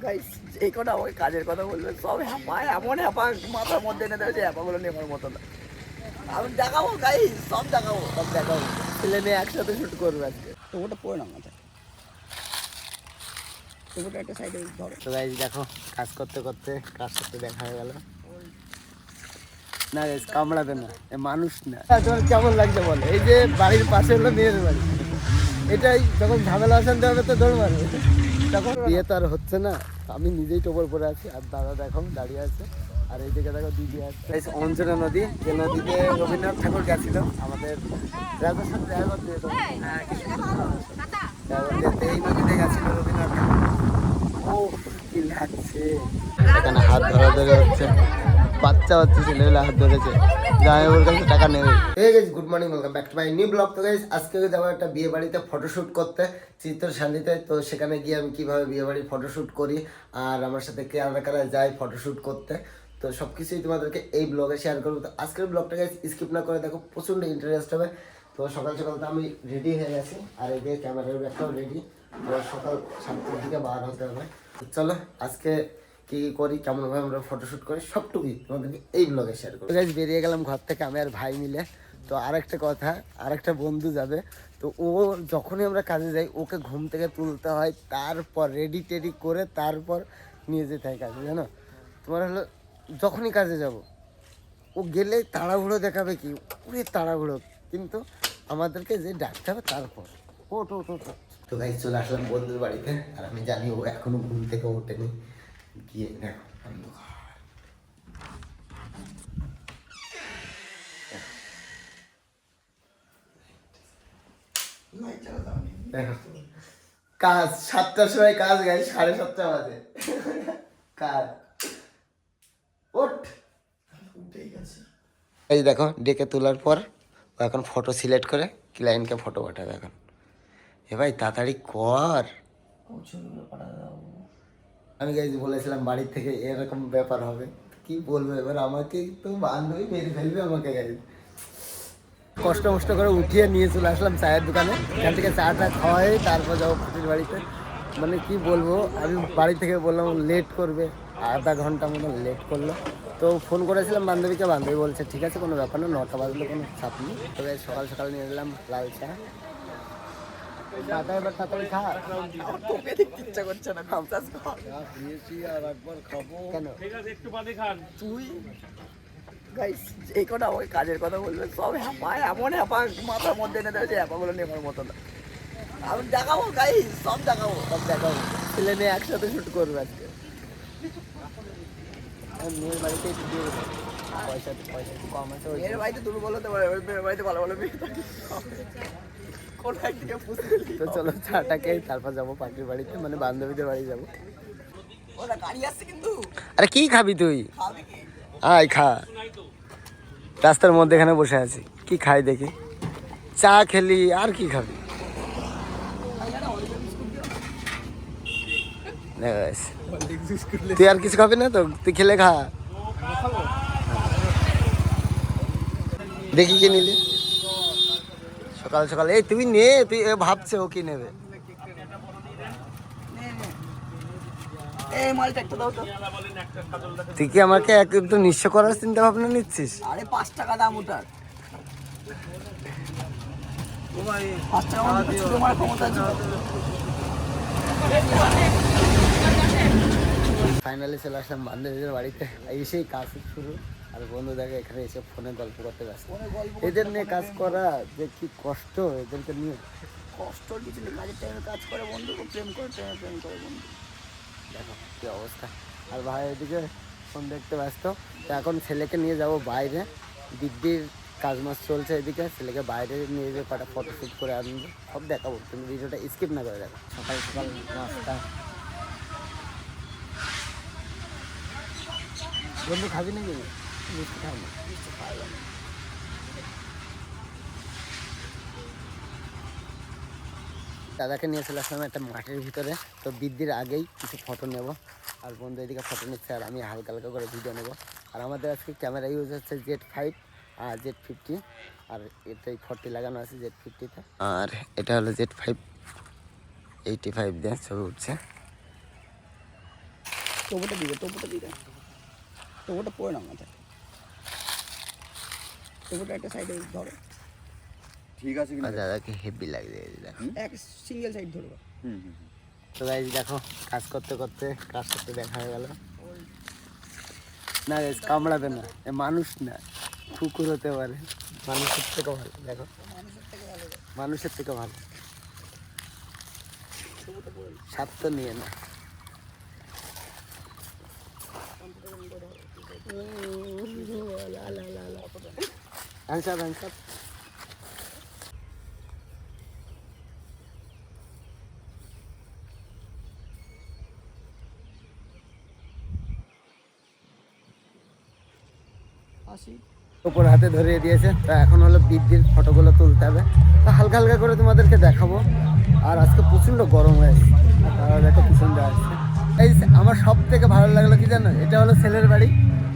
Guys এই কটা আমাকে কাজের কথা বলবে সব হ্যাপা এমন হ্যাপা মাথার মধ্যে এনে দেবে যে হ্যাপাগুলো নেওয়ার মতো না। আমি দেখাবো গাইস, সব দেখাবো ছেলে মেয়ে একসাথে শুট করবে আজকে। তো ওটা পড়ে না মাথায়, তো ওটা একটা সাইডে ধরো। তো গাইস দেখো কাজ করতে করতে কাজ করতে দেখা হয়ে গেল। না গাইস কামড়াবে না, এ মানুষ না। তোমার কেমন লাগছে বলো? এই যে বাড়ির পাশে হলো মেয়ের বাড়ি, এটাই যখন ঝামেলা অশান্তি হবে তো দৌড় মারবে, তখন বিয়ে তো আর হচ্ছে না। আমি নিজেই টোপর পরে আছি আর দাদা দেখো দাঁড়িয়ে আছে, আর এইদিকে দেখো দিদি আসছে। অঞ্জনা নদী, যে নদীতে রবীন্দ্রনাথ ঠাকুর গেছিল আমাদের ড্রাইভার সাথে ড্রাইভার দিয়ে এই নদীতে গেছিল রবীন্দ্রনাথ ঠাকুর। ও কি লাগছে, এখানে হাত ধরা হচ্ছে, বাচ্চা ছেলেগুলো হাত ধরেছে, জামাইবাবুর কাছে টাকা নেবে। Good morning, welcome back to my new blog. তো গাইস আজকে যাবো একটা বিয়ে বাড়িতে ফটোশ্যুট করতে চিত্রশালীতে। তো সেখানে গিয়ে আমি কিভাবে বিয়ে বাড়ির ফটোশ্যুট করি আর আমার সাথে কারা কারা যায় ফটোশ্যুট করতে, তো সব কিছুই তোমাদেরকে এই ব্লগে শেয়ার করবো। তো আজকের ব্লগটা গাইস স্কিপ না করে দেখো, প্রচণ্ড ইন্টারেস্ট হবে। তো সকাল সকাল তো আমি রেডি হয়ে গেছি, আর এই যে ক্যামেরার ব্যাগটাও রেডি। তো সকাল 7টার দিকে বার হতে হবে। তো চলো আজকে কি করি, কেমনভাবে আমরা ফটোশ্যুট করি সবটুকুই তোমাদেরকে এই ব্লগে শেয়ার করবো। বেরিয়ে গেলাম ঘর থেকে আমি আর ভাই মিলে। তো আরেকটা কথা, আরেকটা বন্ধু যাবে। তো ও যখনই আমরা কাজে যাই ওকে ঘুম থেকে তুলতে হয়, তারপর রেডি টেডি করে তারপর নিয়ে যেতে হয় কাজে, জানো। তোমার হলো যখনই কাজে যাব ও গেলে তাড়াহুড়ো দেখাবে, কি পুরো তাড়াহুড়ো, কিন্তু আমাদেরকে যে ডাকতে হবে তারপর ওটো। তো গাইস চলে আসলাম বন্ধুর বাড়িতে, আর আমি জানি ও এখনো ঘুম থেকে ওঠেনি। গিয়ে দেখো কাজ 7টার সময় কাজ, গাই 7:30 বাজে কাজ। এই দেখো ডেকে তোলার পর এখন ফটো সিলেক্ট করে ক্লায়েন্টকে ফটো পাঠাবে। এখন এ ভাই তাড়াতাড়ি কর। আমি গাইজ বলেছিলাম বাড়ির থেকে এরকম ব্যাপার হবে, কি বলবো এবার, আমাকে তো বান্ধবী মেরে ফেলবে আমাকে। গাইজ কষ্ট মষ্ট করে উঠিয়ে নিয়ে চলে আসলাম চায়ের দোকানে, এখান থেকে চাটা খাওয়াই তারপর যাবো পাখির বাড়িতে। মানে কি বলবো, আমি বাড়ি থেকে বললাম লেট করবে, আধা ঘন্টা মতো লেট করলো। তো ফোন করেছিলাম বান্ধবীকে, বান্ধবী বলছে ঠিক আছে কোনো ব্যাপার না, 9টা বাজলে কোনো চাপ নেই। তবে সকাল সকাল নিয়ে এলাম লাল চা। এবার তাড়াতাড়ি খা, তোকে দেখতে ইচ্ছা করছে না, আর একবার খাবো কেন, তুই গাইস এই কটা আমাকে কাজের কথা বলবে সব হ্যাপা এমন হ্যাপা মাথার মধ্যে এনে দেবে যে হ্যাপাগুলো নেওয়ার মতো না। আমি দেখাবো গাইস, সব দেখাবো ছেলে মেয়ে একসাথে শুট করবে আজকে। মেয়ের বাড়িতে পয়সা কম আছে, মেয়ের বাড়িতে দুর্বল হতে পারে, মেয়ের বাড়িতে ভালো ভালো মেয়ে থাকে। তো চলো চাটা খেয়ে তারপর যাবো পাখির বাড়িতে, মানে বান্ধবীদের বাড়ি যাবো। আরে কি খাবি তুই? আয় খা, রাস্তার মধ্যে এখানে বসে আছি, কি খাই দেখি। চা খেলি আর কি খাবি? তুই আর কিছু খাবি না তো? তুই খেলে খা, দেখি কি নিলি সকাল সকাল। এই তুই নে, তুই ভাবছে ও কি নেবে। তুই কি আমাকে একটু নিঃস্ব করার চিন্তা ভাবনা নিচ্ছিস? আরে 5 টাকা দাম ওটার, ফাইনালি চলে আসলাম বান্ধবীদের বাড়িতে, এসেই কাজ শুরু। আর বন্ধু দেখে এখানে এসে ফোনে গল্প করতে ব্যস্ত। এদের নিয়ে কাজ করা যে কি কষ্ট, এদেরকে নিয়ে কষ্টর কিছু নেই, কাজের টাইমে কাজ করে বন্ধু, প্রেম করে টাইমে প্রেম করে বন্ধু। দেখো কি অবস্থা। আর ভাই এদিকে ফোন দেখতে ব্যস্ত। তো এখন ছেলেকে নিয়ে যাব বাইরে, দিদির কাজ মাস চলছে এদিকে, ছেলেকে বাইরে নিয়ে যেয়ে কটা ফটোশ্যুট করে আনবো, সব দেখাবো, তুমি ভিডিওটা স্কিপ না করে দেখো। সকাল সকাল নাস্তা। বন্ধু খাবি নাকি? মিষ্টি খাই না, দাদাকে নিয়ে চলে আসলাম একটা মাঠের ভিতরে। তো বৃদ্ধির আগেই কিছু ফটো নেব, আর বন্ধু এদিকে ফটো নিচ্ছে আর আমি হালকা হালকা করে ভিডিও নেব। আর আমাদের আজকে ক্যামেরা ইউজ হচ্ছে Z5 আর Z50, আর এটাই 40 লাগানো আছে Z50-তে, আর এটা হলো Z5 85 দিয়ে ছবি উঠছে। টোপোটা দিবে টোপোটা পড়ে না মাথায়, টোপোটা একটা সাইডে ধরো, ঠিক আছে কিনা দাদাকে হেভি লাগছে দেখো, এক সিঙ্গেল সাইড ধরো। তো গাইস দেখো কাজ করতে করতে কাজ করতে দেখা হয়ে গেল না গাইস, কামড়াবে না, এ মানুষ না, কুকুর হতে পারে, মানুষের থেকে ভালো দেখো, মানুষের থেকে ভালো, সাপ তো নিয়ে না। আনসার উপর হাতে ধরিয়ে দিয়েছে, তা এখন হলো বৃদ্ধির ফটোগুলো তুলতে হবে, তা হালকা হালকা করে তোমাদেরকে দেখাবো। আর আজকে প্রচণ্ড গরম হয়েছে, তারা দেখো পিছন দিয়ে আসছে। এই আমার সব থেকে ভালো লাগলো কি জানো, এটা হলো ছেলের বাড়ি,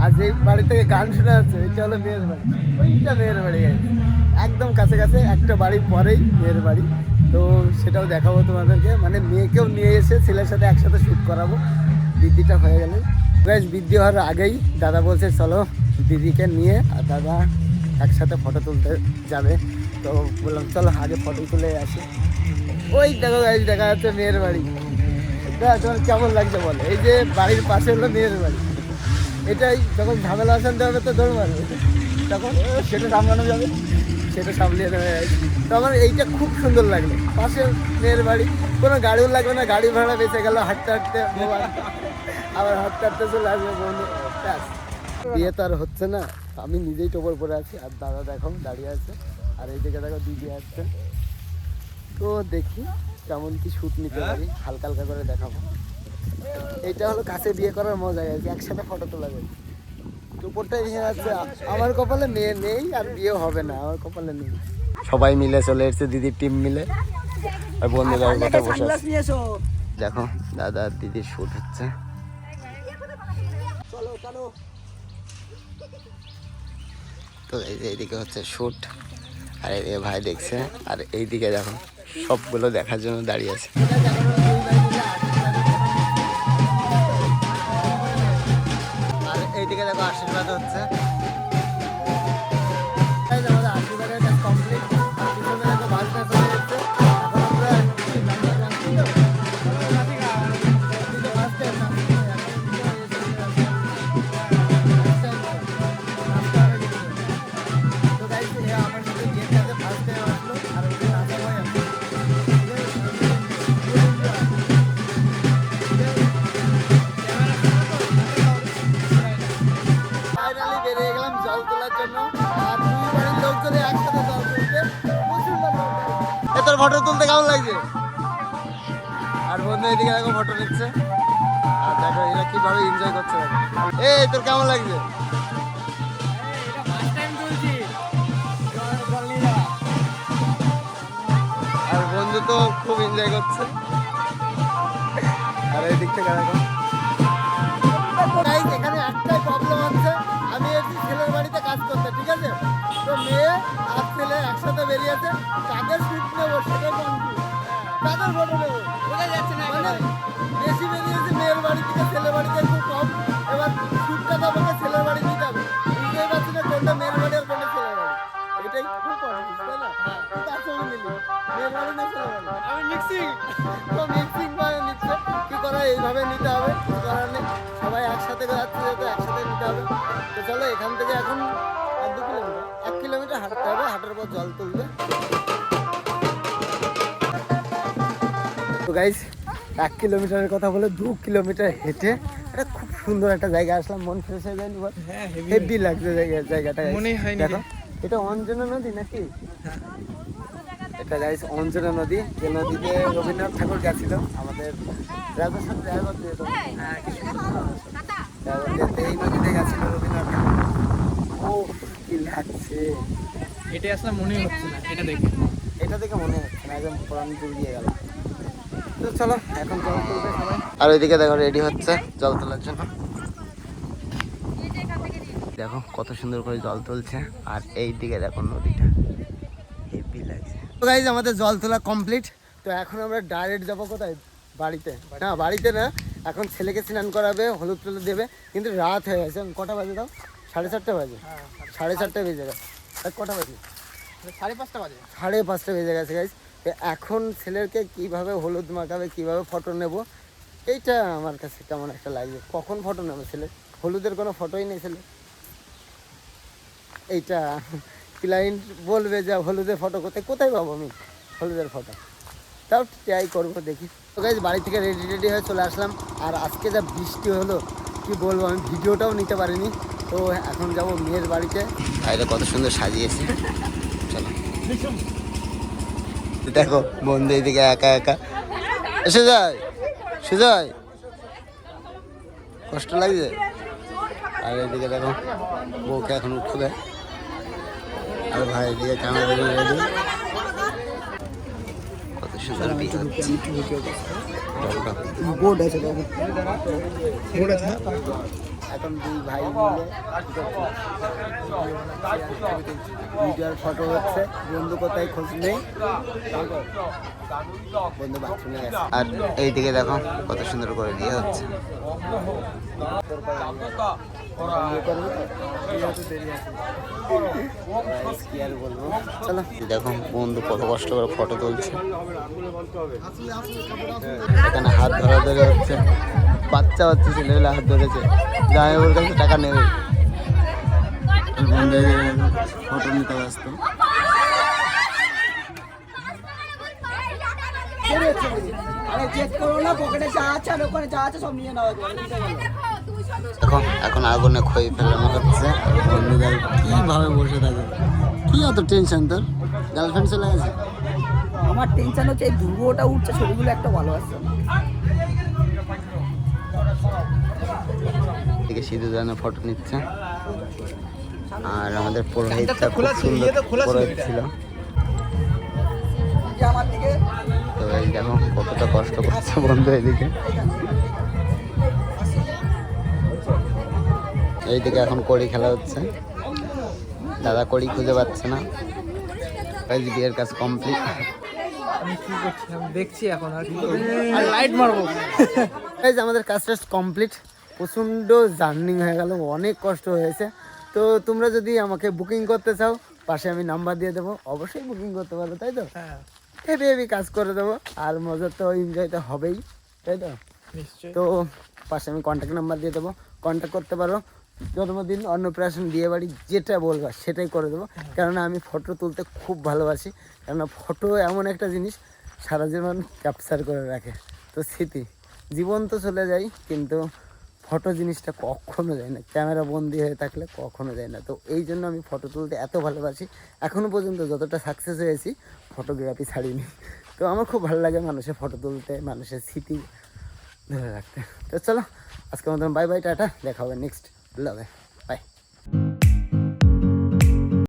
আর যেই বাড়ি থেকে গান শোনা যাচ্ছে এটা হলো মেয়ের বাড়ি, ওইটা মেয়ের বাড়ি একদম কাছে কাছে, একটা বাড়ি পরেই মেয়ের বাড়ি। তো সেটাও দেখাবো তোমাদেরকে, মানে মেয়েকেও নিয়ে এসে ছেলের সাথে একসাথে শ্যুট করাবো বৃদ্ধিটা হয়ে গেলে। বৃদ্ধি হওয়ার আগেই দাদা বলছে চলো দিদিকে নিয়ে আর দাদা একসাথে ফটো তুলতে যাবে, তো বললাম চলো আগে ফটো তুলে আসি। ওই দেখো গাইজ দেখা যাচ্ছে মেয়ের বাড়ি, তোমার কেমন লাগছে বলো, এই যে বাড়ির পাশে হলো মেয়ের বাড়ি, এটাই যখন ঝামেলা অশান্তি হবে তো দৌড় মারবে, তখন সেটা সামলানো যাবে, সেটা সামলিয়ে নেবে। তো আমার এইটা খুব সুন্দর লাগলো, পাশে মেয়ের বাড়ি, কোনো গাড়িও লাগবে না, গাড়ি ভাড়া বেঁচে গেল, হাঁটতে হাঁটতে আবার হাঁটতে হাঁটতে চলে আসবে বন্ধু। বিয়ে তো আর হচ্ছে না, আমি নিজেই টোপর পরে আছি, আর দাদা দেখো দাঁড়িয়ে আছে, আর এই দিকে দেখো দিদি আসছে। তো দেখি কেমন কি শ্যুট নিতে পারি, হালকা হালকা করে দেখাবো। এইটা হলো কাছে বিয়ে করার মজা আছে, একসাথে ফটো তোলা যায়। টোপরটাই ভেঙে যাচ্ছে, আমার কপালে মেয়ে নেই আর বিয়ে হবে না, আমার কপালে নেই। সবাই মিলে চলে এসেছে, দিদির টিম মিলে, আর বন্ধুরা বসে আছে। দেখো দাদা আর দিদির শ্যুট হচ্ছে। তো এইদিকে হচ্ছে শ্যুট, আর এই ভাই দেখছে, আর এইদিকে দেখো সবগুলো দেখার জন্য দাঁড়িয়ে আছে। আর এইদিকে দেখো আশীর্বাদ হচ্ছে, আশীর্বাদের কাজ কমপ্লিট, আর পিছনে দেখো বাসটা চলে যাচ্ছে। তোর ফটো তুলতে কেমন লাগছে? আর বন্ধু এদিকে দেখো ফটো নিচ্ছে, আর দেখো এরা কিভাবে এনজয় করছে। এই তোর কেমন লাগছে? আর বন্ধু তো খুব এনজয় করছে, আর এই দিক থেকে দেখো। এখানে একটাই প্রবলেম হচ্ছে, আমি এসেছি ছেলের বাড়িতে কাজ করতে, ঠিক আছে, তো মেয়ে আর ছেলে একসাথে বেরিয়েছে, কাদের শ্যুট নেবো সেটাই কনফিউজ, কাদের ফটো নেবো বোঝা যাচ্ছে না, মানে বেশি বেরিয়েছে মেয়ের বাড়ি থেকে, ছেলের বাড়িতে একটু কম, এবার শ্যুটটা তো আমাকে ছেলের বাড়ি দিতে হবে, বুঝতেই পারছি না কোনটা মেয়ের বাড়ি আর কোনটা ছেলের বাড়ি, এটাই খুব কনফিউজ, তাই না? তার সঙ্গে নিলি মেয়ের বাড়ি না ছেলের বাড়ি, আমি মিক্সিং তো মিক্সিং করে নিচ্ছে, কি করা এইভাবে নিতে হবে, কিছু করার নেই, সবাই একসাথে যাচ্ছে যেহেতু একসাথে নিতে হবে। তো চলো এখান থেকে এখন 1 কিলোমিটার হাঁটতে হবে, হাঁটার পর জল তুলবে। তো গাইস 1 কিলোমিটারের কথা বলে 2 কিলোমিটার হেঁটে এটা খুব সুন্দর একটা জায়গা আসলাম, মন ফ্রেশ হয়ে যায়নি? হেভি লাগছে জায়গাটা, দেখো এটা অঞ্জনা নদী নাকি? এটা গাইস অঞ্জনা নদী, যে নদীতে রবীন্দ্রনাথ ঠাকুর গেছিল আমাদের রাজার সাথে দেখা করতে যেত, এই নদীতে গেছিল রবীন্দ্রনাথ ঠাকুর। ও কি লাগছে, এটা আসলে মনেই হচ্ছে না, এটা দেখে মনে হচ্ছে না, একদম পুরান যুগ দিয়ে গেল। তো চলো এখন জল তুলবে সবাই, আর ওইদিকে দেখো রেডি হচ্ছে জল তোলার জন্য, দেখো কত সুন্দর করে জল তুলছে, আর এই দিকে দেখো নদীটা হেভি লাগছে। তো গাইস আমাদের জল তোলা কমপ্লিট, তো এখন আমরা ডাইরেক্ট যাবো কোথায়, বাড়িতে না, বাড়িতে না এখন ছেলেকে স্নান করাবে, হলুদ টলুদ দেবে, কিন্তু রাত হয়ে গেছে। কটা বাজে দাও? 4:30 বাজে। 4:30 বেজে গেছে। কটা বাজে? 5:30 বাজে। 5:30 বেজে গেছে গাইস। এখন ছেলেকে কিভাবে হলুদ মাখাবে, কিভাবে ফটো নেব, এইটা আমার কাছে কেমন একটা লাগবে। কখন ফটো নেবো ছেলে? হলুদের কোনো ফটোই নেই ছেলে। এইটা ক্লায়েন্ট বলবে যে হলুদের ফটো কোথায় পাবো আমি হলুদের ফটো? তাও ট্রাই করবো, দেখি। তো গাইস বাড়ি থেকে রেডি হয়ে চলে আসলাম। আর আজকে যা বৃষ্টি হলো কি বলবো, আমি ভিডিওটাও নিতে পারিনি। তো এখন যাব মেয়ের বাড়িতে। বাইরে কত সুন্দর সাজিয়েছে, চলো দেখো। বন্ধু এইদিকে একা একা এসে যায়, সুজয় কষ্ট লাগছে। আর এদিকে দেখো বউকে এখন উঠবে। আর ভাই এদিকে ক্যামেরা রেডি। কত সুন্দর বিয়ে হচ্ছে। এখন দুই ভাই মিলে ভিডিওর ফটো হচ্ছে। বন্ধু কোথায় খোঁজ নেই, বন্ধু বাথরুমে গেছে। আর এইদিকে দেখো কত সুন্দর করে বিয়ে হচ্ছে। কি আর বলবো, চলো দেখো বন্ধু কত কষ্ট করে ফটো তুলছে। এখানে হাত ধরে হচ্ছে, বাচ্চা ছেলেগুলো হাত ধরেছে। জামাই ওর কাছে টাকা নেবে, বন্ধু ফটো নিতে ব্যস্ত। এখন আগুনে খই ফেলানো হচ্ছে। বন্ধুদের কিভাবে বসে থাকে, কি অত টেনশন তোর? গার্লফ্রেন্ড চলে গেছে? আমার টেনশন হচ্ছে এই দুর্গটা উঠছে, ছবিগুলো একটা ভালো আসছে। এদিকে সিধু জানা ফটো নিচ্ছে। আর আমাদের পুরোহিতটা খুব সুন্দর পুরোহিত ছিল। তো এই দেখো কতটা কষ্ট করছে বন্ধু। এইদিকে এখন কড়ি খেলা হচ্ছে। দাদা কড়ি খুঁজে পাচ্ছে না। বিয়ের কাজ কমপ্লিট। আমি কি করছি, আমি দেখছি এখন আর লাইট মারবো। আমাদের কাজটা কমপ্লিট। প্রচণ্ড জার্নি হয়ে গেল, অনেক কষ্ট হয়েছে। তো তোমরা যদি আমাকে বুকিং করতে চাও, পাশে আমি নাম্বার দিয়ে দেবো, অবশ্যই বুকিং করতে পারো, তাই তো? হেভি হেভি কাজ করে দেবো। আর মজা তো এনজয় তো হবেই, তাই তো? তো পাশে আমি কন্ট্যাক্ট নাম্বার দিয়ে দেবো, কন্ট্যাক্ট করতে পারো। জন্মদিন, অন্নপ্রাশন, বিয়ে বাড়ি, যেটা বলবা সেটাই করে দেবো। কেননা আমি ফটো তুলতে খুব ভালোবাসি। কেননা ফটো এমন একটা জিনিস সারা জীবন ক্যাপচার করে রাখে। তো স্মৃতি, জীবন তো চলে যায়, কিন্তু ফটো জিনিসটা কখনো যায় না। ক্যামেরা বন্দি হয়ে থাকলে কখনো যায় না। তো এই জন্য আমি ফটো তুলতে এত ভালোবাসি। এখনও পর্যন্ত যতটা সাকসেস হয়েছি, ফটোগ্রাফি ছাড়িনি। তো আমার খুব ভালো লাগে মানুষের ফটো তুলতে, মানুষের স্মৃতি ধরে রাখতে। তো চলো আজকের মতন বাই বাই, টাটা, দেখা হবে নেক্সট ব্লগে।